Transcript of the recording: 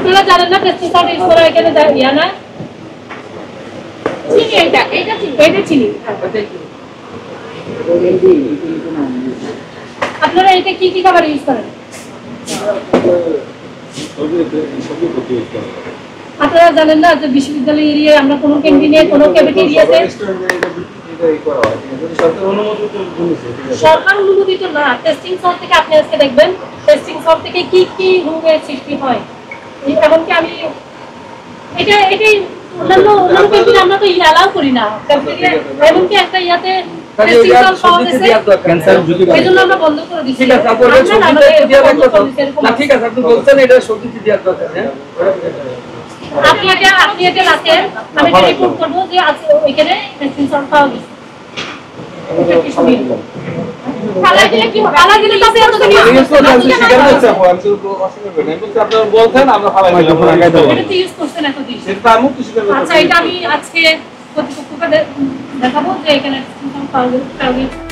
আপনারা জানেন না টেস্টিং সল্ট ইউজ করা এখানে ইয়া না চিনি এটা চিনি আপনারা এটা কি কি খাবার ইউজ করেন আপনারা জানেন না যে বিশ্ববিদ্যালয় এরিয়ায় আমরা কোনো ক্যান্টিনে কোনো ক্যাফেটেরিয়াতে সরকার অনুমোদিত না টেস্টিং সল্ট থেকে আপনি আজকে দেখবেন টেস্টিং সল্ট থেকে কি কি রোগের সৃষ্টি হয় এমনকি আমি এটাই অন্যান্য ক্যান্টিনে আমরা তো অ্যালাউ করি না এমনকি একটা ইয়াতে টেস্টিং সল্ট পাওয়া গেছে ক্যান্সার ঝুঁকি বাড়ে এইজন্য আমরা বন্ধ করে দিয়েছি ঠিক আছে আপনারা না ঠিক আছে আপনি বলছেন এটা সত্যি দেওয়ার দরকার হ্যাঁ আপনি এটা রাখেন আমি এটা রিপোর্ট করব যে আছে ওইখানে টেস্টিং সল্ট পাওয়া গেছে খালা দিলে কি হবে খালা দিলে কাছে এত দিন ইউজ করতে শিকার হচ্ছে আপনারা বলছেন আমরা ফালাই দেব এটা তো ইউজ করছেন এত দিন সেটা আমি তো শিকার আচ্ছা এটা আমি আজকে কর্তৃপক্ষকে দেখাবো যে এখানে টেস্টিং সল্ট পাওয়া গেছে